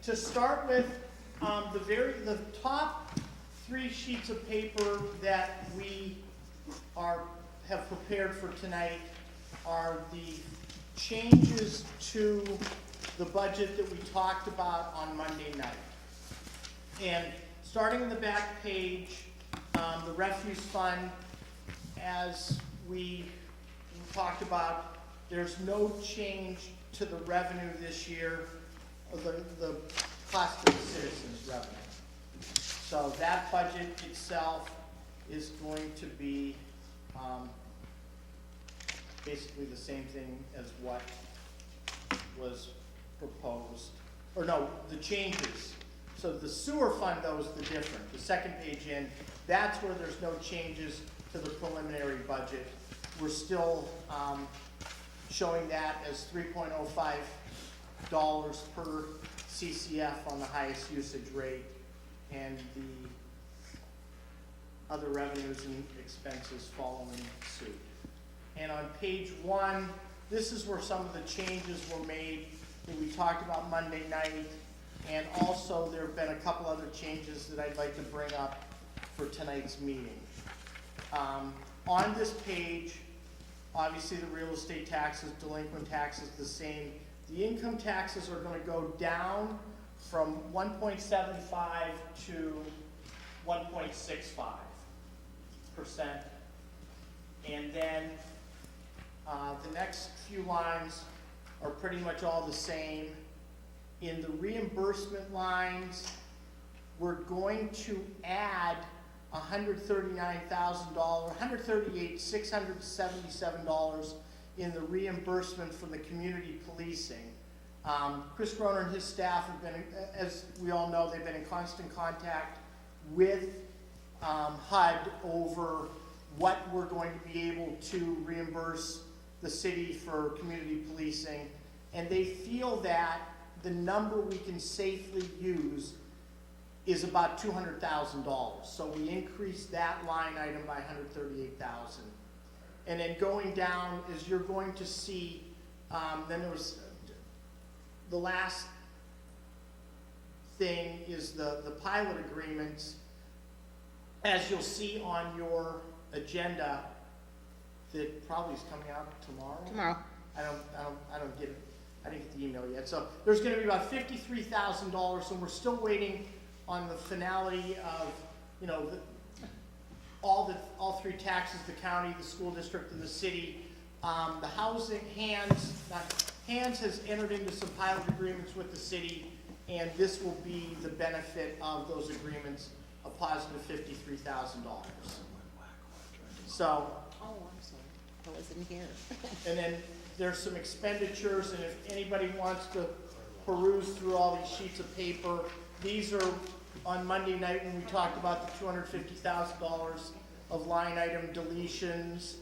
to start with, the top 3 sheets of paper that we have prepared for tonight are the changes to the budget that we talked about on Monday night. And starting in the back page, the refuse fund, as we talked about, there's no change to the revenue this year, the cost of the citizens' revenue. So that budget itself is going to be basically the same thing as what was proposed, or no, the changes. So the sewer fund, though, is the different. The second page in, that's where there's no changes to the preliminary budget. We're still showing that as $3.05 per CCF on the highest usage rate, and the other revenues and expenses following suit. And on page 1, this is where some of the changes were made that we talked about Monday night, and also there have been a couple other changes that I'd like to bring up for tonight's meeting. On this page, obviously the real estate taxes, delinquent taxes, the same. The income taxes are going to go down from 1.75 to 1.65%. And then the next few lines are pretty much all the same. In the reimbursement lines, we're going to add $138,677 in the reimbursement from the community policing. Chris Groner and his staff have been, as we all know, they've been in constant contact with HUD over what we're going to be able to reimburse the city for community policing, and they feel that the number we can safely use is about $200,000. So we increased that line item by $138,000. And then going down, as you're going to see, then there was the last thing is the pilot agreements. As you'll see on your agenda, that probably is coming out tomorrow. Tomorrow. I don't get it. I didn't get the email yet. So there's going to be about $53,000, and we're still waiting on the finality of, you know, all 3 taxes: the county, the school district, and the city. The housing Hands has entered into some pilot agreements with the city, and this will be the benefit of those agreements, a positive $53,000. So. Oh, I'm sorry. I wasn't here. And then there's some expenditures, and if anybody wants to peruse through all these sheets of paper, these are on Monday night when we talked about the $250,000 of line item deletions,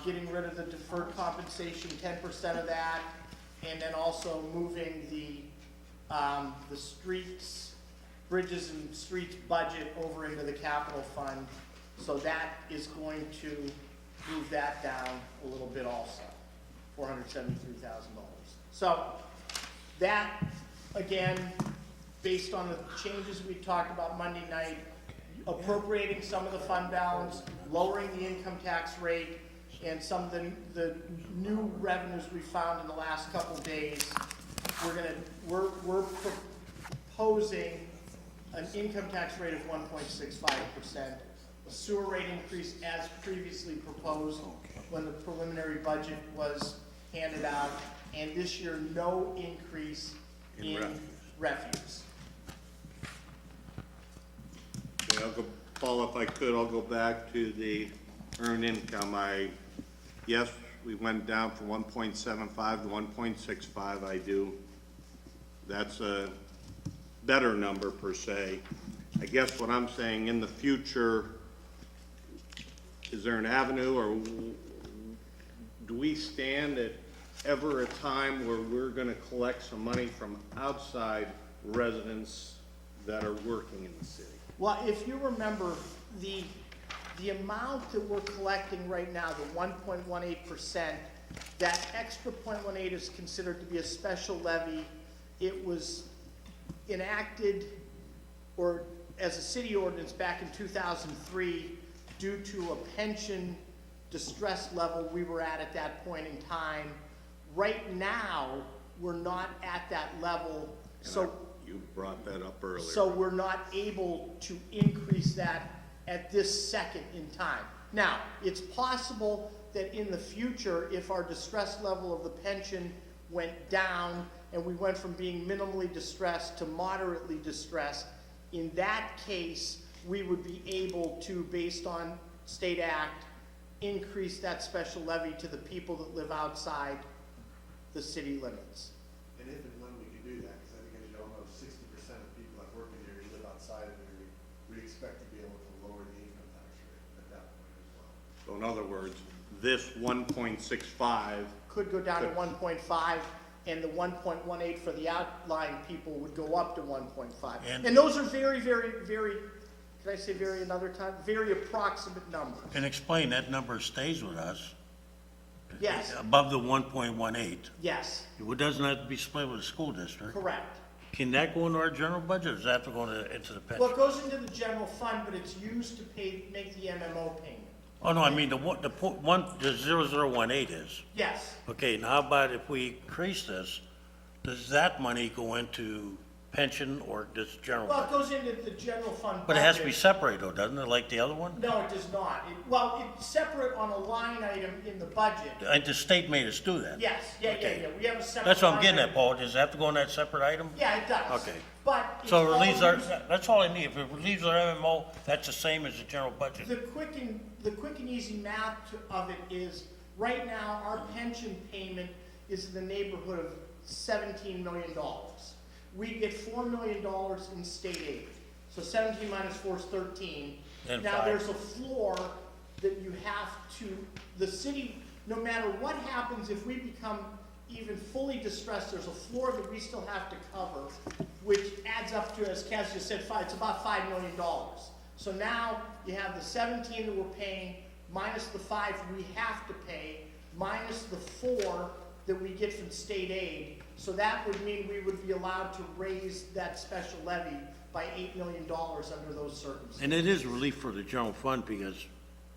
getting rid of the deferred compensation, 10% of that, and then also moving the streets, bridges and streets budget over into the capital fund. So that is going to move that down a little bit also, $473,000. So that, again, based on the changes we talked about Monday night, appropriating some of the fund balance, lowering the income tax rate, and some of the new revenues we found in the last couple days, we're proposing an income tax rate of 1.65%. A sewer rate increase as previously proposed when the preliminary budget was handed out, and this year no increase in refuse. Okay, Paul, if I could, I'll go back to the earned income. Yes, we went down from 1.75 to 1.65. I do. That's a better number per se. I guess what I'm saying, in the future, is there an avenue, or do we stand at ever a time where we're going to collect some money from outside residents that are working in the city? Well, if you remember, the amount that we're collecting right now, the 1.18%, that extra 0.18 is considered to be a special levy. It was enacted, or as a city ordinance back in 2003, due to a pension distress level we were at that point in time. Right now, we're not at that level, so. You brought that up earlier. So we're not able to increase that at this second in time. Now, it's possible that in the future, if our distress level of the pension went down and we went from being minimally distressed to moderately distressed, in that case, we would be able to, based on state act, increase that special levy to the people that live outside the city limits. And if and when we can do that, because I think as you all know, 60% of people that work in the area live outside of the area, we expect to be able to lower the income tax rate at that point as well. So in other words, this 1.65, Could go down to Could. 1.5, and the 1.18 for the outlying people would go up to 1.5. And- And those are very, very, very, can I say very another time? Very approximate numbers. And explain, that number stays with us. Yes. Above the 1.18. Yes, It doesn't have to be split with the school district. correct. Can that go into our general budget, or does that have to go into the Well, pension? it goes into the general fund, but it's used to make the MMO payment. Oh, no, I mean, the 0018 is. Yes, Okay, now how about if we increase this, does that money go into pension or this general? well, it budget? goes into the general fund. But it has to be budget. separated though, doesn't it, like the other one? No, it does not. Well, it's separate on a line item in the budget. And the state made us do that. Yes, yeah, Okay. we have a separate. That's what I'm line getting item. at, Paul. Does it have to go in that separate item? Yeah, it does. Okay. But. it's So it relieves all our, used- that's all I need. If it relieves our MMO, that's the same as the general budget. The quick and easy math of it is, right now, our pension payment is in the neighborhood of $17 million. We get $4 million in state aid. So 17 minus 4 is 13. And Now, five. there's a floor that you have to, the city, no matter what happens, if we become even fully distressed, there's a floor that we still have to cover, which adds up to, as Cass just said, it's about $5 million. So now you have the 17 that we're paying, minus the 5 we have to pay, minus the 4 that we get from state aid. So that would mean we would be allowed to raise that special levy by $8 million under those circumstances. And it is relief for the general fund because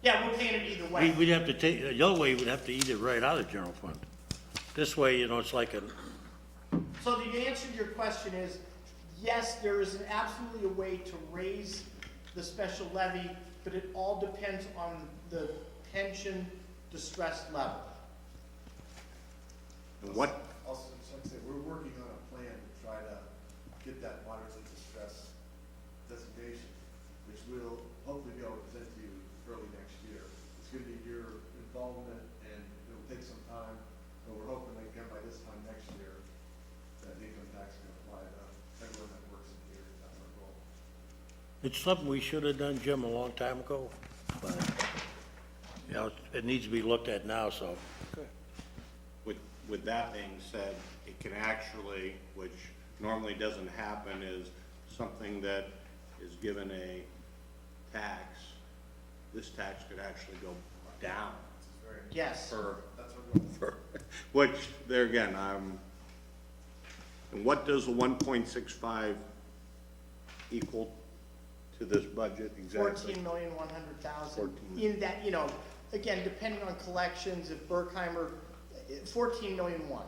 Yeah, we're paying it either way. we'd have to take, the other way, we'd have to eat it right out of the general fund. This way, it's like a, So the answer to your question is, yes, there is absolutely a way to raise the special levy, but it all depends on the pension distress level. and what, Also, just like I said, we're working on a plan to try to get that moderately distressed designation, which we'll hopefully be able to present to you early next year. It's gonna be your involvement and it'll take some time, but we're hoping that again by this time next year, that the income tax can apply to everyone that works in here. That's our goal. it's something we should have done, Jim, a long time ago, but, it needs to be looked at now, so. with that being said, it can actually, which normally doesn't happen, is something that is given a tax, this tax could actually go down This is very, Yes, for, that's our goal. for, which, there again, and what does the 1.65 equal to this budget exactly? 14,100,000. 14. In that, again, depending on collections, if Berkheimer, 14,000,001.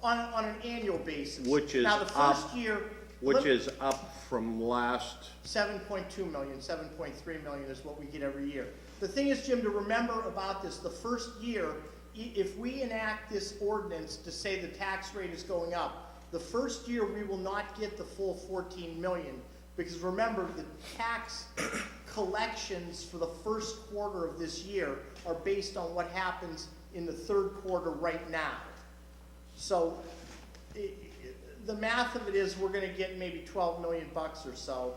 On an annual basis. Which is Now, the up- first year. Which is up from last, 7.2 million, 7.3 million is what we get every year. The thing is, Jim, to remember about this, the first year, if we enact this ordinance to say the tax rate is going up, the first year we will not get the full 14 million, because remember, the tax collections for the first quarter of this year are based on what happens in the third quarter right now. So, the math of it is, we're gonna get maybe 12 million bucks or so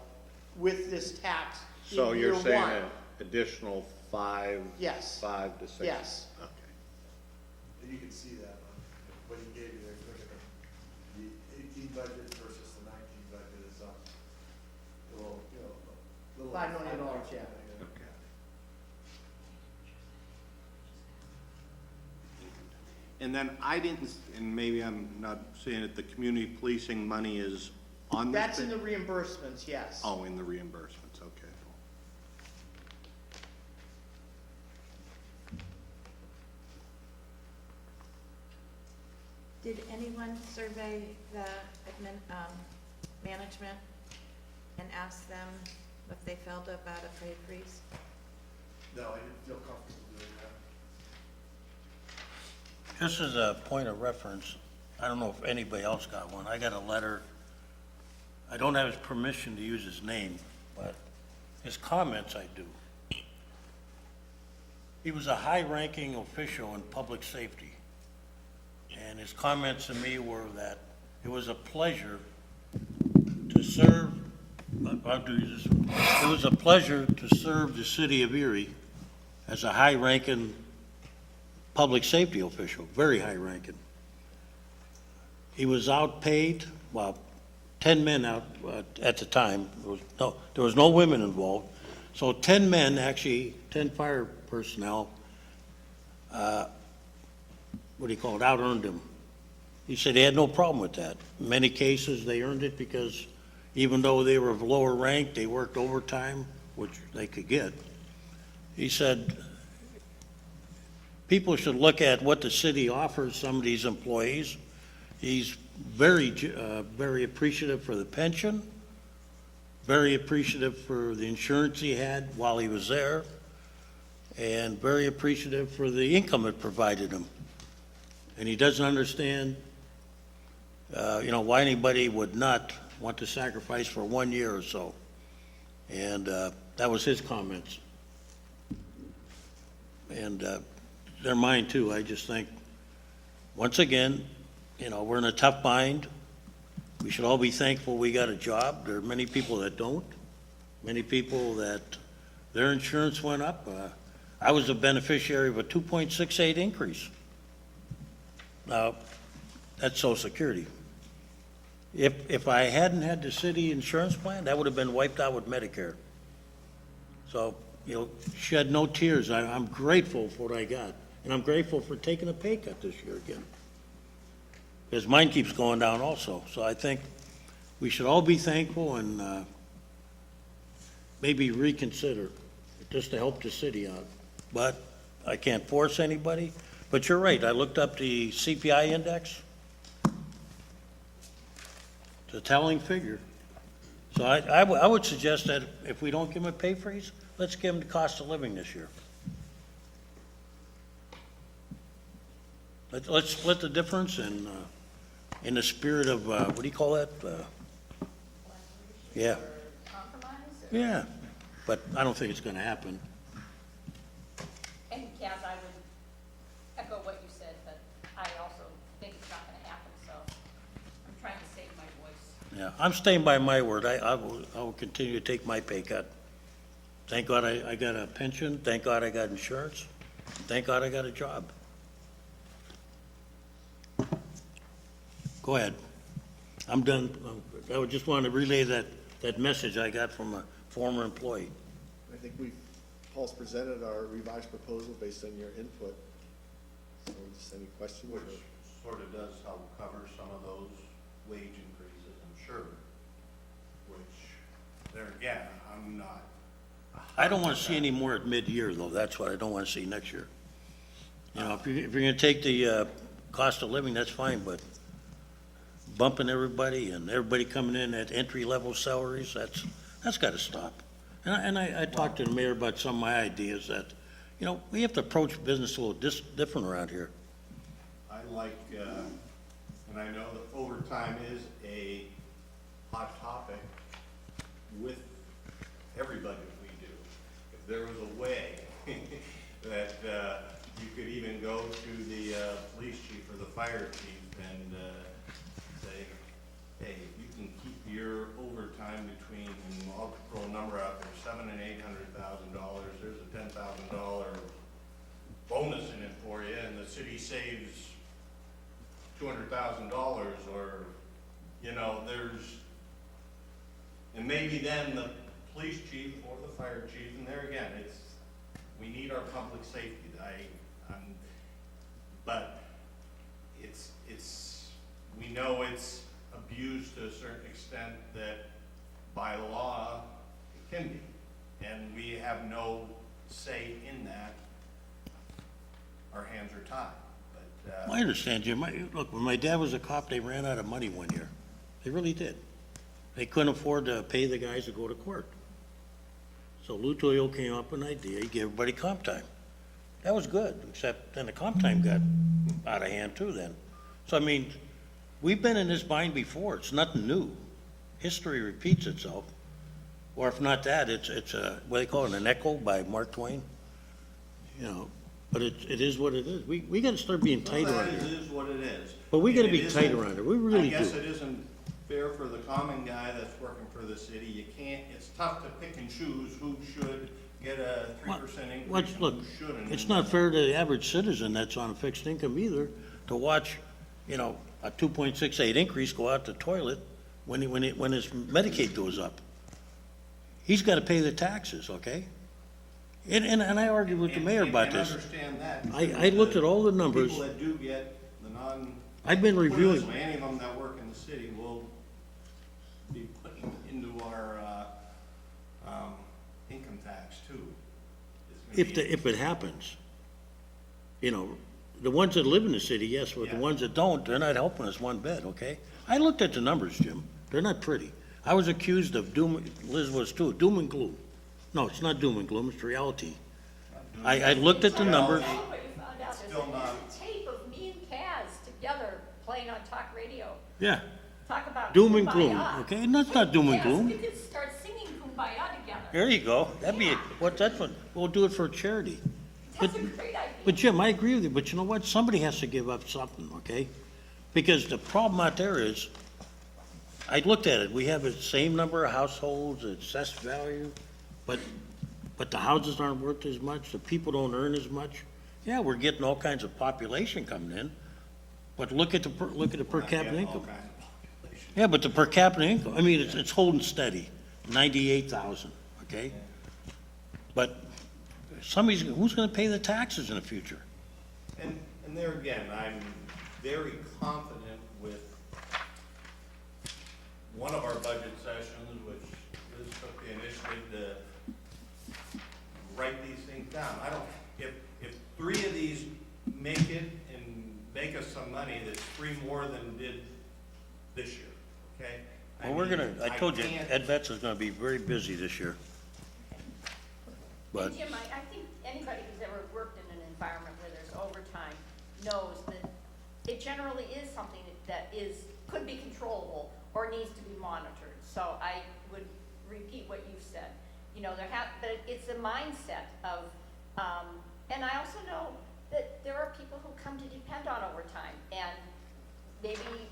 with this tax so in you're year saying one. an additional 5? Yes. 5 to 6? Yes. Okay. And you can see that on what he gave you there, look at the 18 budget versus the 19 budget is up. A little, $5 million, yeah. Okay. And then I didn't, and maybe I'm not saying it, the community policing money is on this? That's in the reimbursements, yes. Oh, in the reimbursements, okay. Did anyone survey the management and ask them if they felt about a pay freeze? No, I didn't feel comfortable doing that. Just as a point of reference, I don't know if anybody else got one. I got a letter. I don't have his permission to use his name, but his comments I do. He was a high-ranking official in public safety. And his comments to me were that it was a pleasure to serve, I'll do this. It was a pleasure to serve the city of Erie as a high-ranking public safety official, very high-ranking. He was outpaid, well, 10 men out at the time. There was no women involved. So 10 men, actually, 10 fire personnel, out-earned him. He said he had no problem with that. In many cases, they earned it because even though they were of lower rank, they worked overtime, which they could get. He said, people should look at what the city offers some of these employees. He's very appreciative for the pension, very appreciative for the insurance he had while he was there, and very appreciative for the income it provided him. And he doesn't understand, why anybody would not want to sacrifice for 1 year or so. And that was his comments. And they're mine too. I just think, once again, we're in a tough bind. We should all be thankful we got a job. There are many people that don't. Many people that their insurance went up. I was a beneficiary of a 2.68 increase. Now, that's Social Security. If I hadn't had the city insurance plan, that would have been wiped out with Medicare. So, shed no tears. I'm grateful for what I got. And I'm grateful for taking a pay cut this year again. Because mine keeps going down also. So I think we should all be thankful and maybe reconsider, just to help the city out. But I can't force anybody. But you're right, I looked up the CPI index. It's a telling figure. So I would suggest that if we don't give them a pay freeze, let's give them the cost of living this year. Let's split the difference and in the spirit of, what do you call that? Yeah. Compromise? Yeah, but I don't think it's gonna happen. And Kaz, I would echo what you said, but I also think it's not gonna happen, so I'm trying to save my voice. Yeah, I'm staying by my word. I will continue to take my pay cut. Thank God I got a pension. Thank God I got insurance. Thank God I got a job. Go ahead. I'm done. I would just want to relay that message I got from a former employee. I think Paul's presented our revised proposal based on your input. So just any questions? Which sort of does help cover some of those wage increases, I'm sure. Which, there again, I'm not. I don't want to see any more at mid-year, though. That's what I don't want to see next year. If you're going to take the cost of living, that's fine, but bumping everybody and everybody coming in at entry-level salaries, that's got to stop. And I talked to the mayor about some of my ideas that, we have to approach business a little different around here. I like, and I know that overtime is a hot topic with everybody we do. If there was a way that you could even go to the police chief or the fire chief and say, hey, you can keep your overtime between, and I'll throw a number out there, $700,000 and $800,000. There's a $10,000 bonus in it for you, and the city saves $200,000, or there's, and maybe then the police chief or the fire chief, and there again, we need our public safety. But we know it's abused to a certain extent that by law it can be. And we have no say in that. Our hands are tied, but, I understand, Jim. Look, when my dad was a cop, they ran out of money one year. They really did. They couldn't afford to pay the guys to go to court. So Lou Toyo came up with an idea, he gave everybody comp time. That was good, except then the comp time got out of hand too then. So I mean, we've been in this bind before, it's nothing new. History repeats itself. Or if not that, it's a, what do they call it, an echo by Mark Twain? You know, but it is what it is. We gotta start being tighter well, on that it. is what it is. But we gotta And be it tighter isn't- on it, we really I guess do. it isn't fair for the common guy that's working for the city. You can't, it's tough to pick and choose who should get a 3% increase and Look, who shouldn't. it's not fair to the average citizen that's on a fixed income either, to watch, you know, a 2.68 increase go out the toilet when his Medicaid goes up. He's gotta pay the taxes, okay? And I argued with the mayor about And this. understand that. I looked at all the numbers. People that do get the I've been put it this reviewing, way, any of them that work in the city will be putting into our, income tax too. It's gonna be- if it happens. You know, the ones that live in the city, yes, but the Yeah. ones that don't, they're not helping us one bit, okay? I looked at the numbers, Jim. They're not pretty. I was accused of Liz was too, doom and gloom. No, it's not doom and gloom, it's reality. I looked at the numbers. Tell you what you found out. Still not. There's a tape of me and Kaz together playing on talk radio. Yeah, Talk about doom and gloom, Kumbaya. okay? And that's not doom and Yes, gloom. we could start singing Kumbaya together. There you go. That'd be, that's what, we'll do it for charity. But, That's a great idea. but Jim, I agree with you, but you know what? Somebody has to give up something, okay? Because the problem out there is, I looked at it, we have the same number of households, assessed value, but the houses aren't worth as much, the people don't earn as much. Yeah, we're getting all kinds of population coming in, but look at the per We're not capita getting all income. kinds of population. Yeah, but the per capita income, I mean, it's holding steady, 98,000, okay? But who's gonna pay the taxes in the future? And there again, I'm very confident with one of our budget sessions, which Liz took the initiative to write these things down. If 3 of these make it and make us some money, that's 3 more than did this year, okay? Well, we're mean, gonna, I told you, can't- Ed Betts is gonna be very busy this year. But, And Jim, I think anybody who's ever worked in an environment where there's overtime knows that it generally is something that could be controllable or needs to be monitored. So I would repeat what you've said. You know, but it's a mindset of, and I also know that there are people who come to depend on overtime. And maybe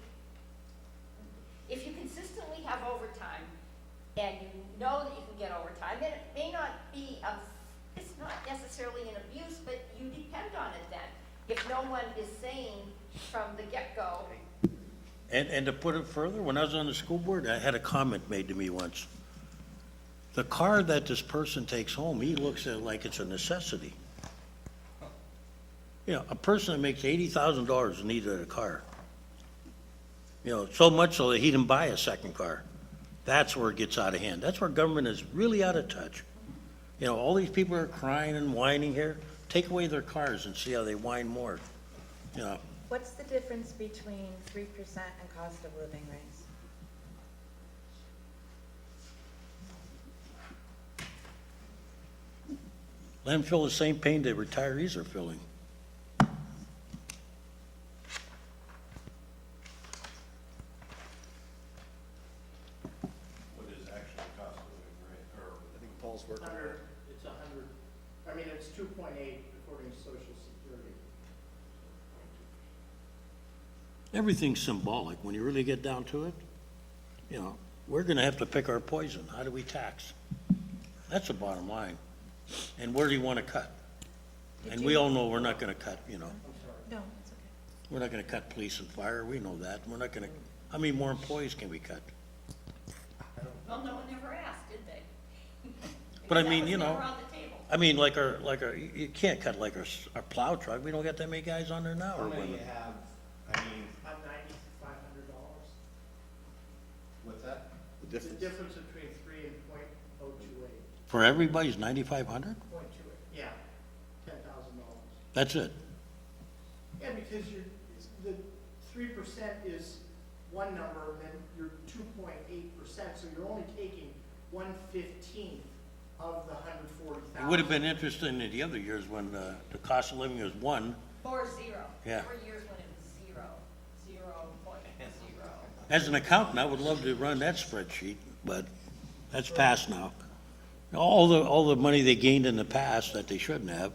if you consistently have overtime and you know that you can get overtime, then it may not be it's not necessarily an abuse, but you depend on it then. If no one is saying from the get-go, and to put it further, when I was on the school board, I had a comment made to me once. The car that this person takes home, he looks at it like it's a necessity. You know, a person that makes $80,000 needed a car. You know, so much so that he didn't buy a second car. That's where it gets out of hand. That's where government is really out of touch. You know, all these people are crying and whining here. Take away their cars and see how they whine more. You know, What's the difference between 3% and cost of living raise? let them feel the same pain that retirees are feeling. What is actually cost of living, right? Or I think Paul's working on it. It's 100, I mean, it's 2.8 according to Social Security. Everything's symbolic. When you really get down to it, you know, we're gonna have to pick our poison. How do we tax? That's the bottom line. And where do you wanna cut? And we all know we're not gonna cut, you know, No, it's okay. we're not gonna cut police and fire. We know that. We're not gonna, how many more employees can we cut? well, no one ever asked, did they? But I Because that mean, was you know, never on the table. I mean, you can't cut like our plow truck. We don't got that many guys on there now, how or many women. have, I The difference. difference between 3 and .028, For everybody's 9,500? .28, yeah, $10,000. That's it? Yeah, because the 3% is one number, and then you're 2.8%, so you're only taking 1/15 of the 140,000. It would have been interesting in the other years when the cost of living was 1. Or zero. Yeah. There were years when it was 0.0. As an accountant, I would love to run that spreadsheet, but that's past now. All the money they gained in the past that they shouldn't have.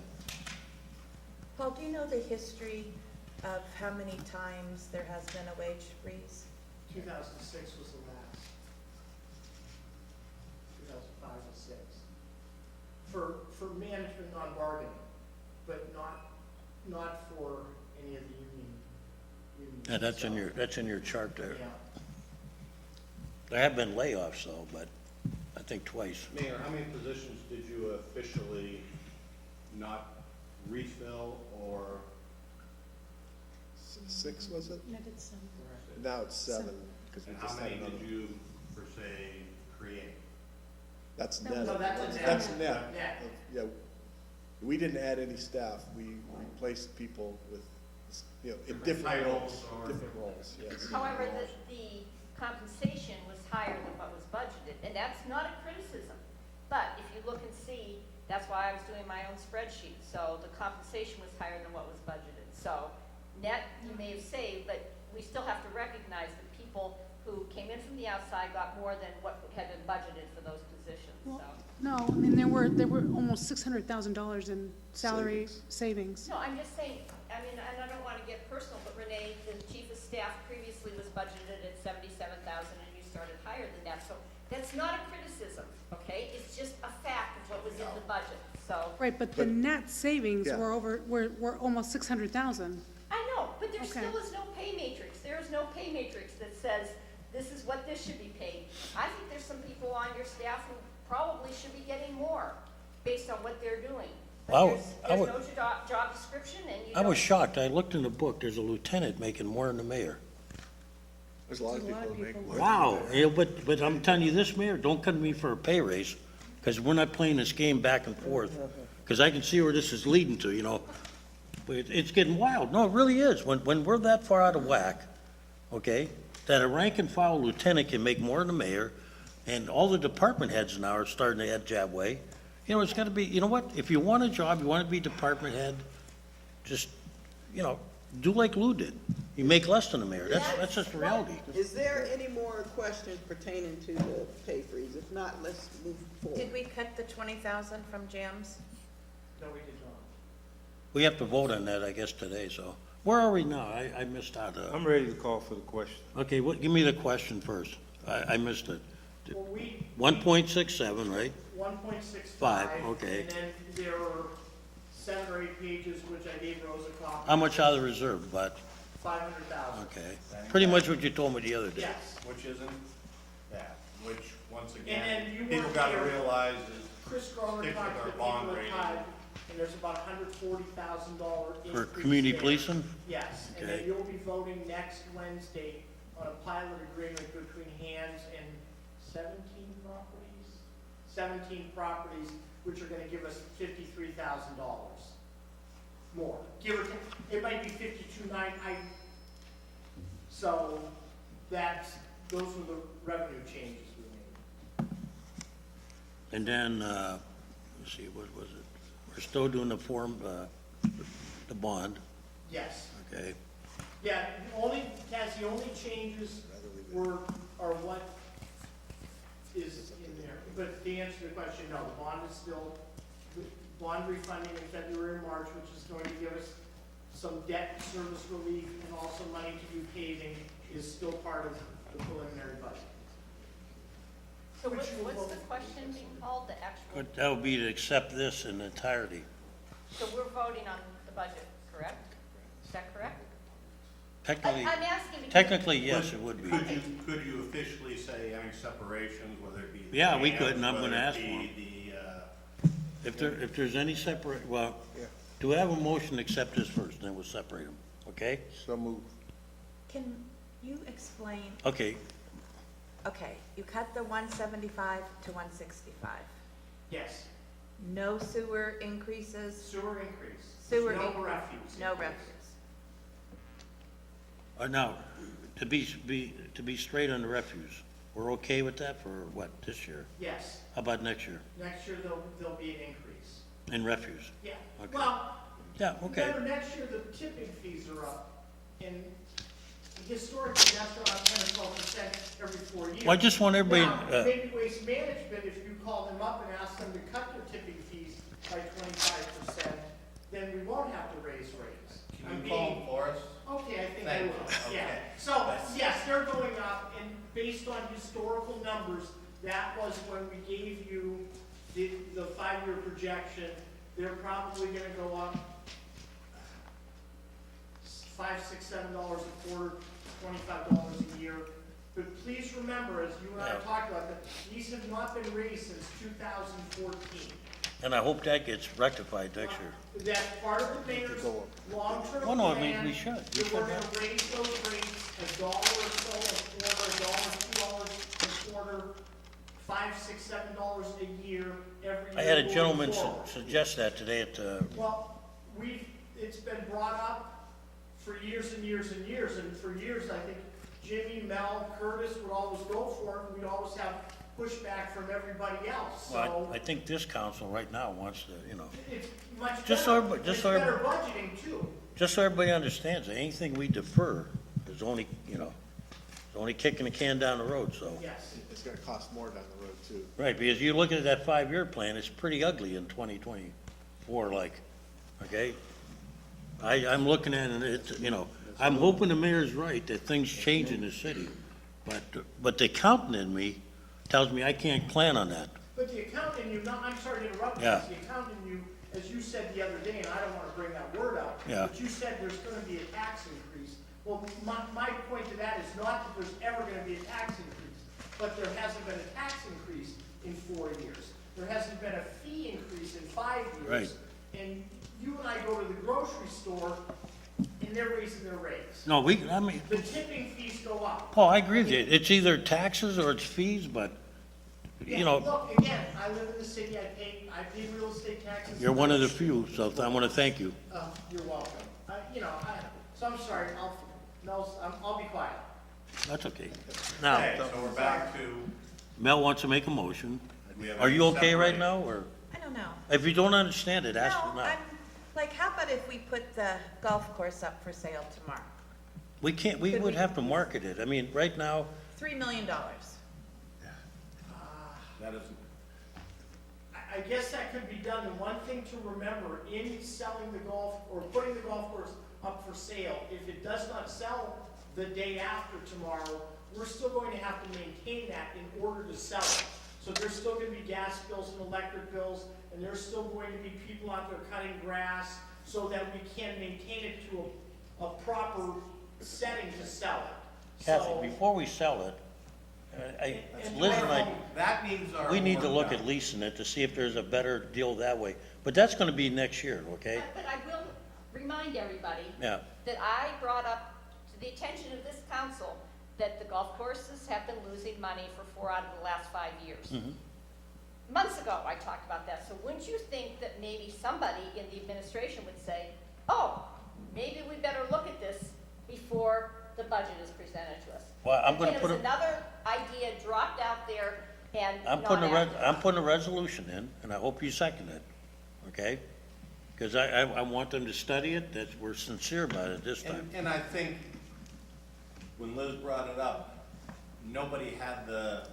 Paul, do you know the history of how many times there has been a wage freeze? 2006 was the last. 2005 and 6. For management non-bargaining, but not for any of the union. Yeah, that's in your chart there. Yeah. There have been layoffs though, but I think twice. Mayor, how many positions did you officially not refill or? 6, was it? No, it's, Now it's 7, because we And how just had many another. did you, per se, create? That's No, net. No, that's a net. That's net. Net. Yeah, we didn't add any staff, we replaced people with, in different Different roles, titles or different roles, yes. However, the compensation was higher than what was budgeted, and that's not a criticism. But if you look and see, that's why I was doing my own spreadsheet, so the compensation was higher than what was budgeted. So net, you may have saved, but we still have to recognize that people who came in from the outside got more than what had been budgeted for those positions, so. no, I mean, there were almost $600,000 in salary savings. No, I'm just saying, I mean, and I don't want to get personal, but Renee, the chief of staff previously was budgeted at 77,000 and you started higher than that. So that's not a criticism, okay? It's just a fact of what was in the budget, so. Right, but the net savings Yeah. were almost 600,000. I know, but there Okay. still is no pay matrix. There is no pay matrix that says this is what this should be paid. I think there's some people on your staff who probably should be getting more based on what they're doing. But Well, there's no job description and you I was don't- shocked. I looked in the book. There's a lieutenant making more than the mayor. There's a lot of There's a lot people of who make people. more. Wow, yeah, but I'm telling you this, Mayor, don't come to me for a pay raise, because we're not playing this game back and forth. Because I can see where this is leading to, you know. But it's getting wild. No, it really is. When we're that far out of whack, okay, that a rank and file lieutenant can make more than the mayor, and all the department heads now are starting to head that way. You know, it's gotta be, you know what, if you want a job, you wanna be department head, just, you know, do like Lou did. You make less than the mayor. That's just the reality. Is there any more questions pertaining to the pay freeze? If not, let's move Did forward. we cut the 20,000 from Jim's? No, we did not. We have to vote on that, I guess, today, so. Where are we now? I missed out. I'm ready to call for the question. Okay, give me the question first. I missed it. Well, we. 1.67, right? 1.65. Okay. And then there were 7 or 8 pages, which I gave Rose a copy. How much out of the reserve, but, 500,000. okay. Pretty much what you told me the other day. Yes. Which isn't bad, which, once then again, you people weren't gotta here. realize is Chris Groner Stick with talked to our the people bond at rating. Tide, and there's about $140,000 increase For community there. policing? Yes, and then Okay. you'll be voting next Wednesday on a pilot agreement between Hands and 17 properties? 17 properties, which are gonna give us $53,000 more. Give or take, it might be 52.9, so those were the revenue changes we made. And then, let's see, what was it? We're still doing the the bond, Yes. okay? Yeah, Cassie, the only changes are what is in there. But to answer the question, no, the bond is still, bond refunding in February and March, which is going to give us some debt service relief and also money to do paving, is still part of the preliminary budget. So Which you will what's the vote. question being called, the actual? But that would be to accept this in entirety. So we're voting on the budget, correct? Is that correct? Technically, I'm asking because. technically, yes, it would be. Could you officially say any separations, whether it be? the Yeah, we dams, could, and I'm whether gonna it ask be for 'em. If there's any separate, well, Yeah. do we have a motion to accept this first, then we'll separate them, okay? So move. Can you explain, Okay, Okay, you cut the 175 to 165. Yes, No sewer increases, sewer increase. Sewer No increase. refuse. no increase. refuse. Now, to be straight on the refuse, we're okay with that for what, this year? Yes, How about next year, next year there'll be an increase. in refuse? Yeah, Okay. well, Yeah, okay. remember, next year the tipping fees are up, and historically, that's around 10 or 12% every 4 years. Well, I just want everybody, Now, maybe Waste Management, if you call them up and ask them to cut their tipping fees by 25%, then we won't have to raise rates. Can you call them for us? Okay, I think I Thank will, you. yeah. Okay. So, yes, they're going up, and based on historical numbers, that was when we gave you the 5-year projection. They're probably gonna go up $5, $6, $7 a quarter, $25 a year. But please remember, as you and I Yeah. talked about, that these have not been raised since 2014. and I hope that gets rectified next year. That's part of the mayor's long-term plan. Oh, no, I mean, we should. We That should we're have- gonna raise those rates $1 or so a quarter, $1, $2 a quarter, $5, $6, $7 a year, every year. I had a moving gentleman forward. suggest that today at the, Well, it's been brought up for years and years and years, and for years, I think Jimmy, Mel, Curtis would always go for it, and we'd always have pushback from everybody else, well, so I think this council right now wants to, it's much better. Just so everybody- just It's so better budgeting too. just so everybody understands, that anything we defer is only, it's only kicking the can down the road, so. Yes. It's gonna cost more down the road too. Right, because you look at that 5-year plan, it's pretty ugly in 2024, like, okay? I'm looking at it, I'm hoping the mayor's right, that things change in the city, but the accountant in me tells me I can't plan on that. But the accountant in you, I'm sorry to interrupt you, Yeah. the accountant in you, as you said the other day, and I don't wanna bring that word up, Yeah. but you said there's gonna be a tax increase. Well, my point to that is not that there's ever gonna be a tax increase, but there hasn't been a tax increase in 4 years. There hasn't been a fee increase in 5 years. Right. And you and I go to the grocery store, and they're raising their rates. No, I mean, The tipping fees go up. Paul, I agree with you, it's either taxes or it's fees, but, Yeah, look, again, I live in the city, I pay real estate taxes. you're one of the few, so I wanna thank you. You're welcome. So I'm sorry, I'll be quiet. That's okay. Now, Okay, so we're back to, Mel wants to make a motion. we have Are you okay right separate- now, or, I don't know. if you don't understand it, ask No, Mel. I'm, like, how about if we put the golf course up for sale tomorrow? We can't, we Could would we- have to market it, I mean, right now, $3 million. that is, I guess that could be done, and one thing to remember, in selling the golf, or putting the golf course up for sale, if it does not sell the day after tomorrow, we're still going to have to maintain that in order to sell it. So there's still gonna be gas bills and electric bills, and there's still going to be people out there cutting grass, so that we can maintain it to a proper setting to sell it. Kathy, So- before we sell it, And Liz and I, that needs our. we need to work look at done. leasing it to see if there's a better deal that way, but that's gonna be next year, okay? But I will remind everybody Yeah, that I brought up to the attention of this council that the golf courses have been losing money for 4 out of the last 5 years. Mhm. Months ago, I talked about that, so wouldn't you think that maybe somebody in the administration would say, oh, maybe we better look at this before the budget is presented to us? Well, I'm gonna Again, put it was a- another idea dropped out there and I'm not putting acted on. I'm putting a resolution in, and I hope you second it, okay? Because I want them to study it, that we're sincere about it this time. And I think when Liz brought it up, nobody had the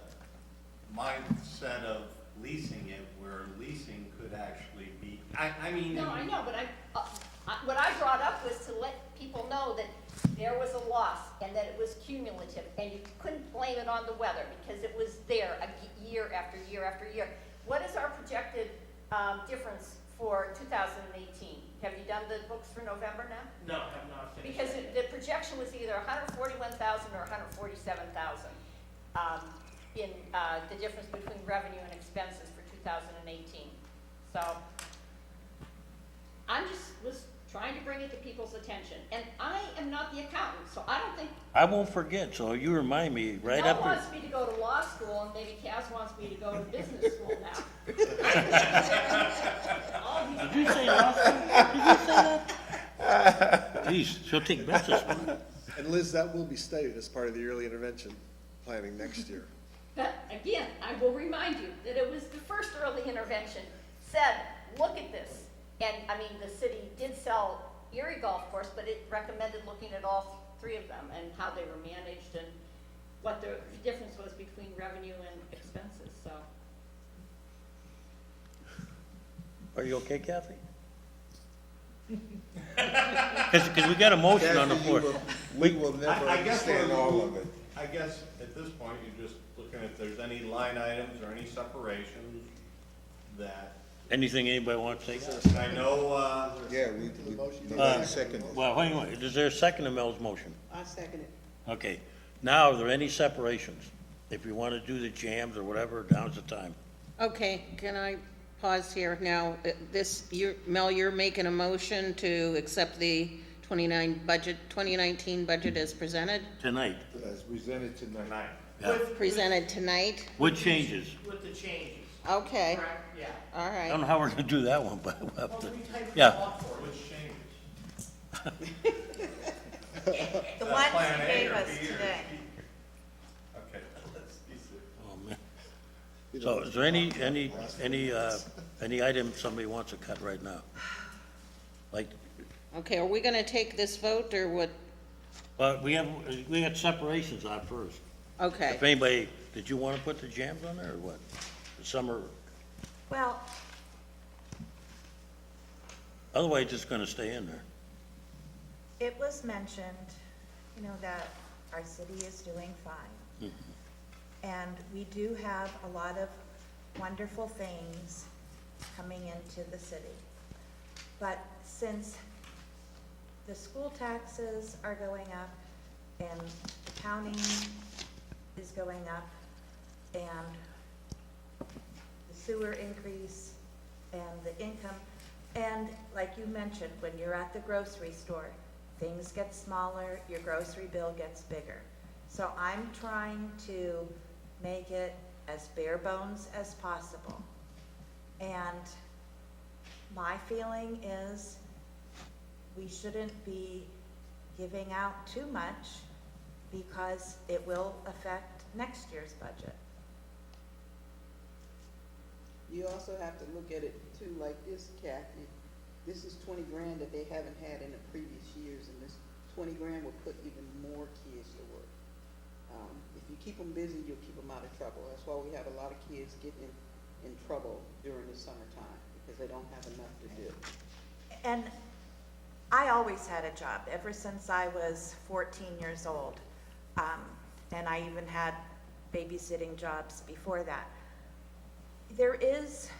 mindset of leasing it, where leasing could actually be, I mean. No, I know, but what I brought up was to let people know that there was a loss and that it was cumulative, and you couldn't blame it on the weather because it was there year after year after year. What is our projected difference for 2018? Have you done the books for November now? No, have not finished. Because the projection was either 141,000 or 147,000 in the difference between revenue and expenses for 2018. So I was trying to bring it to people's attention. And I am not the accountant, so I don't think, I won't forget, so you remind me right Mel after. wants me to go to law school, and maybe Cass wants me to go to business school now. All these Did you say law school? Did you say that? Geez, she'll take business one. And Liz, that will be studied as part of the early intervention planning next year. But again, I will remind you that it was the first early intervention said, look at this. And, I mean, the city did sell Erie Golf Course, but it recommended looking at all three of them and how they were managed and what the difference was between revenue and expenses, so. Are you okay, Kathy? Because we got a motion on the floor. We will never I guess understand we're- all of it. I guess at this point, you're just looking if there's any line items or any separations that, Anything anybody wants to say? and I know, Yeah, nobody seconded it. Well, hang on, is there a second to Mel's motion? I second it. Okay, now, are there any separations? If you want to do the jams or whatever, now's the time. Okay, can I pause here now? Mel, you're making a motion to accept the 2019 budget as presented, Tonight, As presented tonight. tonight. yeah, presented tonight? with changes. With the changes, Okay, correct? Yeah. all I don't right. know how we're gonna do that one, but we'll have Well, to, we typed it yeah. up for you. Which changes? The ones Plan you A gave or us B or today. C? Okay, let's be serious. Oh, man. So is there any item somebody wants to cut right now? Like, Okay, are we gonna take this vote, or what? well, we got separations on first. Okay, If anybody, did you want to put the jams on there or what? The summer, Well, otherwise it's gonna stay in there. it was mentioned, that our city is doing fine. And we do have a lot of wonderful things coming into the city. But since the school taxes are going up and accounting is going up and the sewer increase and the income, and like you mentioned, when you're at the grocery store, things get smaller, your grocery bill gets bigger. So I'm trying to make it as bare bones as possible. And my feeling is we shouldn't be giving out too much because it will affect next year's budget. You also have to look at it too like this, Kathy. This is 20 grand that they haven't had in the previous years, and this 20 grand will put even more kids to work. If you keep them busy, you'll keep them out of trouble. That's why we have a lot of kids getting in trouble during the summertime, because they don't have enough to do. And I always had a job, ever since I was 14 years old. And I even had babysitting jobs before that. There is,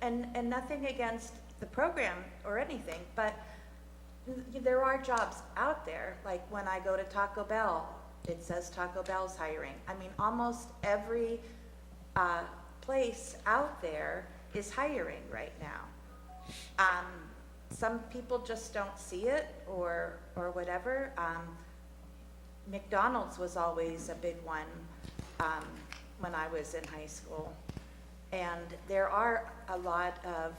and nothing against the program or anything, but there are jobs out there, like when I go to Taco Bell, it says Taco Bell's hiring. I mean, almost every place out there is hiring right now. Some people just don't see it or whatever. McDonald's was always a big one when I was in high school. And there are a lot of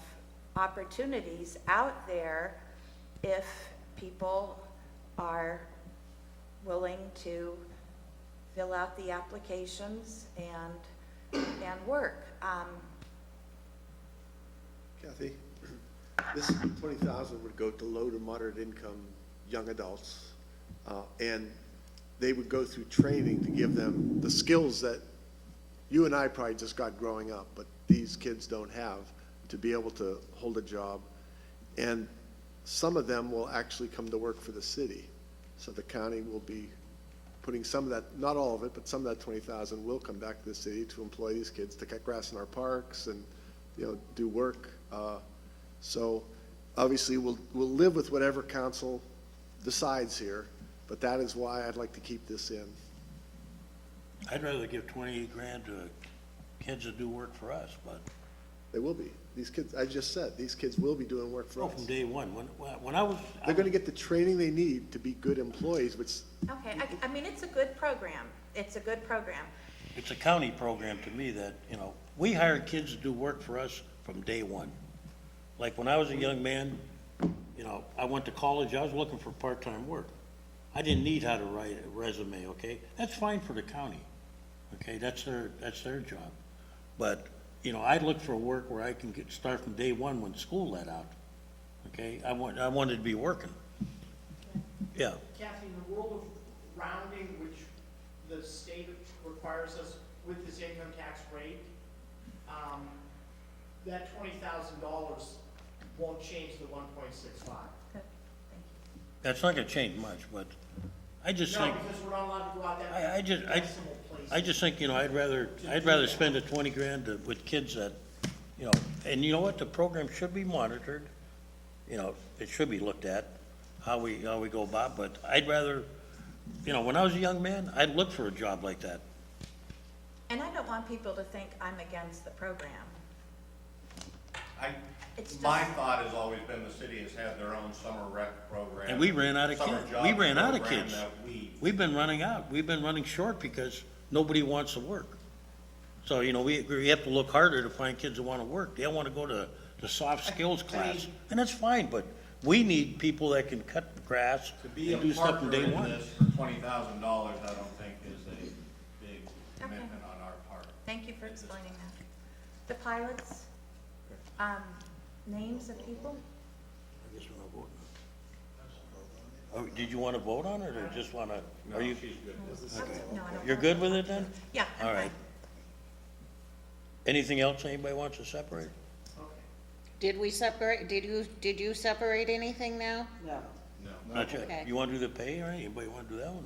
opportunities out there if people are willing to fill out the applications and work. Kathy, this 20,000 would go to low to moderate income young adults, and they would go through training to give them the skills that you and I probably just got growing up, but these kids don't have, to be able to hold a job. And some of them will actually come to work for the city. So the county will be putting some of that, not all of it, but some of that 20,000 will come back to the city to employ these kids to cut grass in our parks and, do work. So obviously we'll live with whatever council decides here, but that is why I'd like to keep this in. I'd rather give 28 grand to kids that do work for us, but They will be. These kids, I just said, these kids will be doing work for Oh, us. from day one. When I was. They're gonna get the training they need to be good employees, which, Okay, I mean, it's a good program. It's a good program. It's a county program to me that, you know, we hire kids to do work for us from day one. Like when I was a young man, you know, I went to college, I was looking for part-time work. I didn't need how to write a resume, okay? That's fine for the county, okay? That's their job. But, you know, I look for work where I can start from day one when school let out, okay? I wanted to be working. Yeah. Kathy, in the world of rounding, which the state requires us with this income tax rate, that $20,000 won't change the 1.65. Good, thank you. That's not gonna change much, but I just No, think, because we're not allowed to go out that. decimal place. I just think, you know, I'd rather spend the 20 grand with kids that, you know, and you know what, the program should be monitored. You know, it should be looked at, how we go about, but I'd rather, you know, when I was a young man, I'd look for a job like that. And I don't want people to think I'm against the program. It's My just- thought has always been the city has had their own summer rec program. And we ran out of summer kids. jobs We ran out of program kids. that we- We've been running out. We've been running short because nobody wants to work. So, you know, we have to look harder to find kids that want to work. They don't want to go to the soft skills class, and that's fine, but we need people that can cut the grass To be a and do stuff from partner day in one. this for $20,000, I don't think is a big commitment on our part. Thank you for explaining that. The pilots, names of people? I guess we're not voting. Oh, did you want to vote on it, or just want to, are you, No, I don't. you're good with it then? Yeah, I'm All fine. right. Anything else anybody wants to separate? Okay. Did we separate, did you separate anything now? no. Not yet. Okay. You want to do the pay, or anybody want to do that one,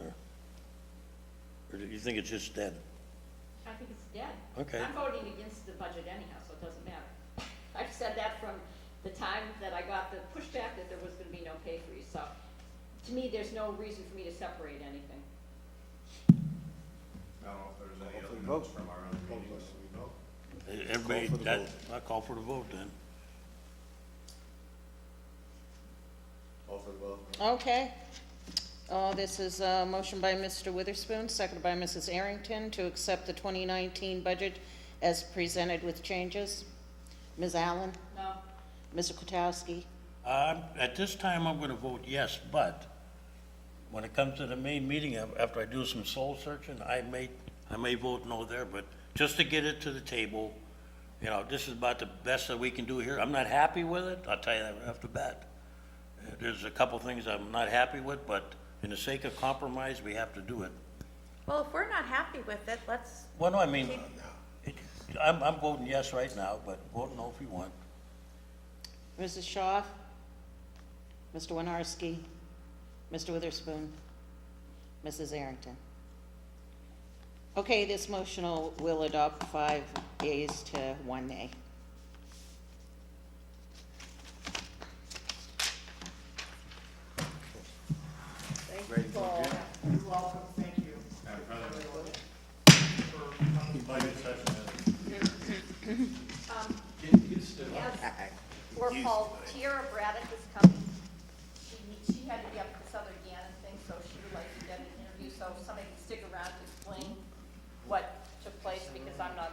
or do you think it's just dead? I think it's dead. Okay. I'm voting against the budget anyhow, so it doesn't matter. I've said that from the time that I got the pushback that there was gonna be no pay freeze, so to me, there's no reason for me to separate anything. I don't know if there's any other Hopefully notes vote. from our other meetings. Everybody, for the vote. I call for the vote then. all for the vote. Okay. This is a motion by Mr. Witherspoon, seconded by Mrs. Arrington, to accept the 2019 budget as presented with changes. Ms. Allen? No, Mr. Kotowski? At this time, I'm gonna vote yes, but when it comes to the main meeting, after I do some soul searching, I may vote no there, but just to get it to the table, you know, this is about the best that we can do here. I'm not happy with it, I'll tell you that right off the bat. There's a couple things I'm not happy with, but in the sake of compromise, we have to do it. Well, if we're not happy with it, let's, Well, no, I mean, I'm voting yes right now, but vote no if you want. Mrs. Shaw? Mr. Winarski? Mr. Witherspoon? Mrs. Arrington? Okay, this motion will adopt 5 yeas to 1 nay. Thank you, Paul. You're welcome, thank you. Madam President, For coming. budget session yes, or Paul, Tierra Braddock is coming. She had to be up for this other Gannon thing, so she would like to get an interview, so if somebody can stick around to explain what took place, because I'm not